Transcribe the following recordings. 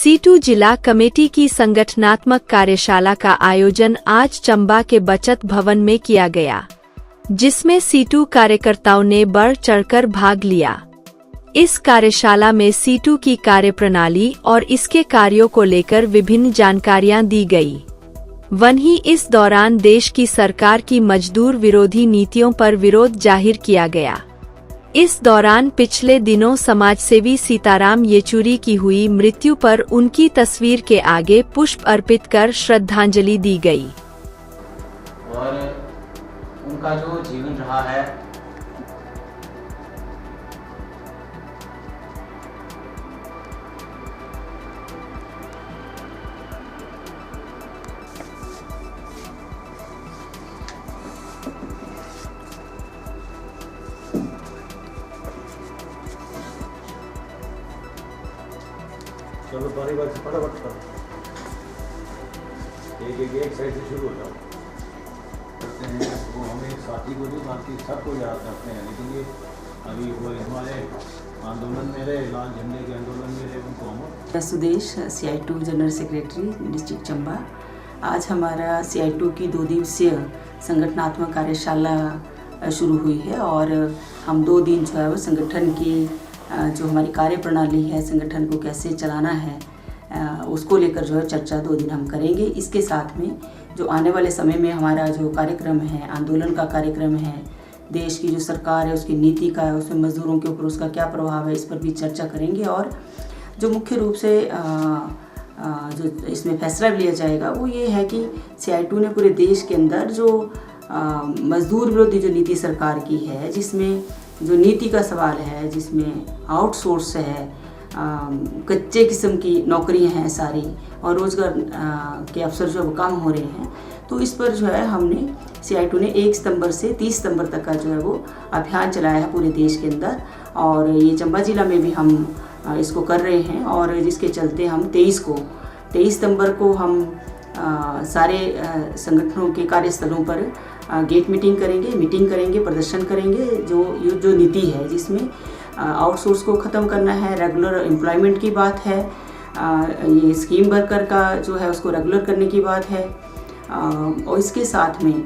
Situ जिला committee की संगठनात्मक कार्यशाला का आयोजन आज चंबा के बचत भवन में किया गया, जिसमें सीटू कार्यकर्ताओं ने बढ़ चढ़कर भाग लिया। इस कार्यशाला में सीटू की कार्यप्रणाली और इसके कार्यों को लेकर विभिन्न जानकारियां दी गई। वहीं इस दौरान देश की सरकार की मजदूर विरोधी नीतियों पर विरोध जाहिर किया गया। इस दौरान पिछले दिनों समाजसेवी सीताराम येचुरी की हुई मृत्यु पर उनकी तस्वीर के आगे पुष्प अर्पित कर श्रद्धांजलि दी गई। और उनका जो जीवन रहा है चलो बारी बारी से फटाफट करो, एक साइड से शुरू हो जाओ। करते हैं वो हमें साथी को भी बाकी सबको याद करते हैं, लेकिन ये अभी वो हमारे आंदोलन में रहे, लाल झंडे के आंदोलन में रहे, उनको हम Sudesh CI2 general secretary district Chamba. आज हमारा CI2 की 2 दिवसीय संगठनात्मक कार्यशाला शुरू हुई है और हम 2 दिन जो है वो संगठन की जो हमारी कार्यप्रणाली है, संगठन को कैसे चलाना है, उसको लेकर जो है चर्चा 2 दिन हम करेंगे। इसके साथ में जो आने वाले समय में हमारा जो कार्यक्रम है, आंदोलन का कार्यक्रम है, देश की जो सरकार है उसकी नीति का है, उसमें मजदूरों के ऊपर उसका क्या प्रभाव है, इस पर भी चर्चा करेंगे। और जो मुख्य रूप से जो इसमें फैसला लिया जाएगा वो ये है कि CI2 ने पूरे देश के अंदर जो मजदूर विरोधी जो नीति सरकार की है, जिसमें जो नीति का सवाल है, जिसमें आउटसोर्स है, कच्चे किस्म की नौकरियां हैं सारी, और रोज़गार के अवसर जो कम हो रहे हैं, तो इस पर जो है हमने CI2 ने 1 सितंबर से 30 सितंबर तक का जो है वो अभियान चलाया है पूरे देश के अंदर। और ये चंबा जिला में भी हम इसको कर रहे हैं, और जिसके चलते हम 23 सितंबर को हम सारे संगठनों के कार्यस्थलों पर गेट मीटिंग करेंगे, प्रदर्शन करेंगे। जो नीति है जिसमें आउटसोर्स को ख़त्म करना है, रेगुलर एम्प्लॉयमेंट की बात है, ये स्कीम वर्कर का जो है उसको रेगुलर करने की बात है, और इसके साथ में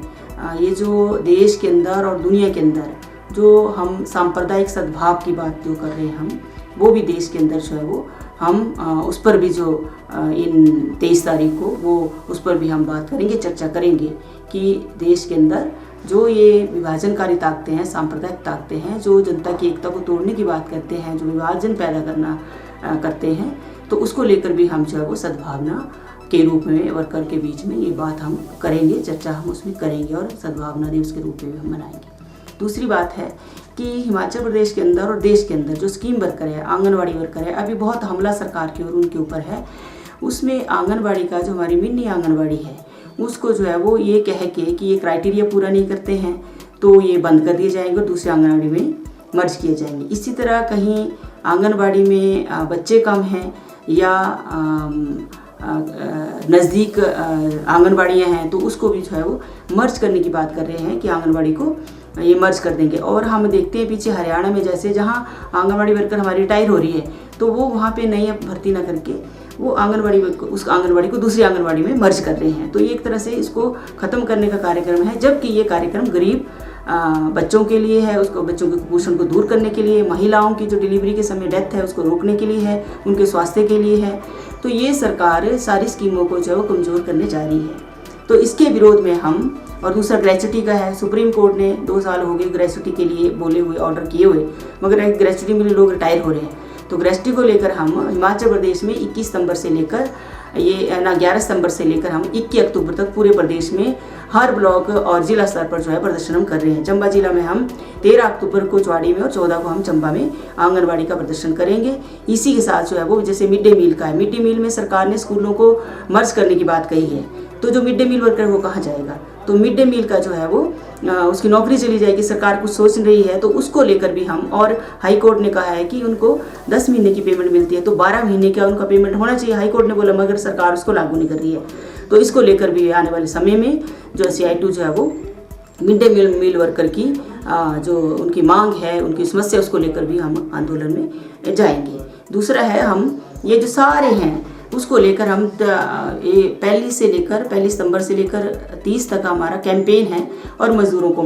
ये जो देश के अंदर और दुनिया के अंदर जो हम सांप्रदायिक सद्भाव की बात जो कर रहे हैं हम, वो भी देश के अंदर जो है वो हम उस पर भी जो इन 23 तारीख को वो उस पर भी हम बात करेंगे, चर्चा करेंगे कि देश के अंदर जो ये विभाजनकारी ताकतें हैं, सांप्रदायिक ताकतें हैं, जो जनता की एकता को तोड़ने की बात करते हैं, जो विभाजन पैदा करना करते हैं, तो उसको लेकर भी हम जो है वो सद्भावना के रूप में वर्कर के बीच में ये बात हम करेंगे, चर्चा हम उसमें करेंगे और सद्भावना दिवस के रूप में भी हम मनाएंगे। दूसरी बात है कि हिमाचल प्रदेश के अंदर और देश के अंदर जो स्कीम वर्कर है, आंगनवाड़ी वर्कर है, अभी बहुत हमला सरकार की और उनके ऊपर है। उसमें आंगनवाड़ी का जो हमारी मिनी आंगनवाड़ी है उसको जो है वो ये कह के कि ये क्राइटेरिया पूरा नहीं करते हैं तो ये बंद कर दिए जाएंगे और दूसरे आंगनवाड़ी में मर्ज किए जाएंगे। इसी तरह कहीं आंगनवाड़ी में बच्चे कम हैं या नज़दीक आंगनवाड़ियाँ हैं तो उसको भी जो है वो मर्ज करने की बात कर रहे हैं कि आंगनवाड़ी को ये मर्ज कर देंगे। और हम देखते हैं पीछे हरियाणा में जैसे जहाँ आंगनवाड़ी वर्कर हमारी रिटायर हो रही है तो वो वहाँ पे नई भर्ती ना करके वो उस आंगनवाड़ी को दूसरी आंगनवाड़ी में मर्ज कर रहे हैं। तो ये एक तरह से इसको ख़त्म करने का कार्यक्रम है, जबकि ये कार्यक्रम गरीब बच्चों के लिए है, उसको बच्चों के कुपोषण को दूर करने के लिए, महिलाओं की जो डिलीवरी के समय डेथ है उसको रोकने के लिए है, उनके स्वास्थ्य के लिए है। तो ये सरकार सारी स्कीमों को जो है वो कमज़ोर करने जा रही है। तो इसके विरोध में हम, और दूसरा ग्रेच्युटी का है, सुप्रीम कोर्ट ने 2 साल हो गए ग्रेच्युटी के लिए बोले हुए, ऑर्डर किए हुए, मगर ग्रेच्युटी में लोग रिटायर हो रहे हैं। तो ग्रेच्युटी को लेकर हम हिमाचल प्रदेश में 21 सितंबर से लेकर 11 सितंबर से लेकर हम 21 अक्टूबर तक पूरे प्रदेश में हर ब्लॉक और जिला स्तर पर जो है प्रदर्शन हम कर रहे हैं। चंबा जिला में हम 13 अक्टूबर को चौड़ी में और 14 को हम चंबा में आंगनवाड़ी का प्रदर्शन करेंगे। इसी के साथ जो है वो जैसे मिड डे मील का है, मिड डे मील में सरकार ने स्कूलों को मर्ज करने की बात कही है, तो जो मिड डे मील वर्कर वो कहाँ जाएगा? तो मिड डे मील का जो है वो उसकी नौकरी चली जाएगी। सरकार कुछ सोच रही है तो उसको लेकर भी हम, और हाई कोर्ट ने कहा है कि उनको 10 महीने की पेमेंट मिलती है तो 12 महीने का उनका पेमेंट होना चाहिए, हाई कोर्ट ने बोला, मगर सरकार उसको लागू नहीं कर रही है। तो इसको लेकर भी आने वाले समय में जो CI2 जो है वो मिड डे मील वर्कर की जो उनकी मांग है, उनकी समस्या, उसको लेकर भी हम आंदोलन में जाएंगे। दूसरा है, हम ये जो सारे हैं उसको लेकर हम पहली सितंबर से लेकर 30 तक हमारा कैंपेन है और मज़दूरों की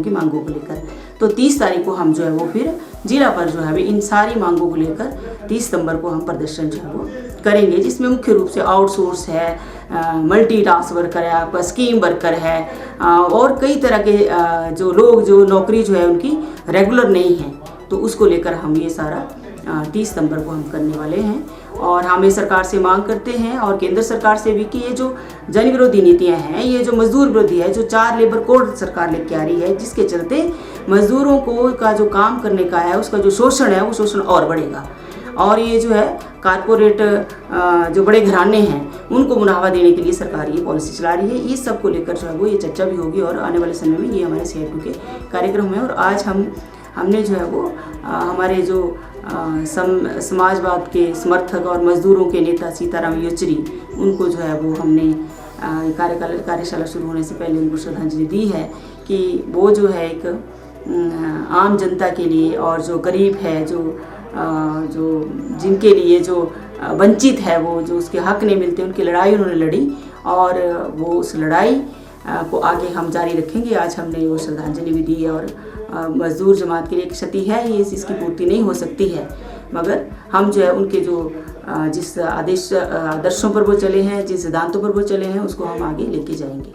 मांगों को लेकर। तो 30 तारीख को हम जो है वो फिर जिला पर जो है इन सारी मांगों को लेकर 30 सितंबर को हम प्रदर्शन जो है वो करेंगे, जिसमें मुख्य रूप से आउटसोर्स है, मल्टीटास्क वर्कर है, आपका स्कीम वर्कर है, और कई तरह के जो लोग जो नौकरी जो है उनकी रेगुलर नहीं है, तो उसको लेकर हम ये सारा 30 सितंबर को हम करने वाले हैं। और हम ये सरकार से मांग करते हैं और केंद्र सरकार से भी कि ये जो जन विरोधी नीतियां हैं, ये जो मजदूर विरोधी है, जो 4 लेबर कोड सरकार लेके आ रही है, जिसके चलते मजदूरों को का जो काम करने का है उसका जो शोषण है वो शोषण और बढ़ेगा। और ये जो है कारपोरेट जो बड़े घराने हैं उनको मुनाफा देने के लिए सरकार ये पॉलिसी चला रही है। इस सब को लेकर जो है वो ये चर्चा भी होगी और आने वाले समय में ये हमारे CITU के कार्यक्रम है। और आज हमने जो है वो हमारे जो समाजवाद के समर्थक और मजदूरों के नेता सीताराम येचुरी, उनको जो है वो हमने कार्यशाला शुरू होने से पहले उनको श्रद्धांजलि दी है कि वो जो है एक आम जनता के लिए और जो गरीब है, जो जिनके लिए जो वंचित है, वो जो उसके हक नहीं मिलते, उनकी लड़ाई उन्होंने लड़ी और वो उस लड़ाई को आगे हम जारी रखेंगे। आज हमने वो श्रद्धांजलि भी दी है और मजदूर जमात के लिए क्षति है, ये इसकी पूर्ति नहीं हो सकती है, मगर हम जो है उनके जो जिस आदर्शों पर वो चले हैं, जिस सिद्धांतों पर वो चले हैं, उसको हम आगे लेके जाएंगे।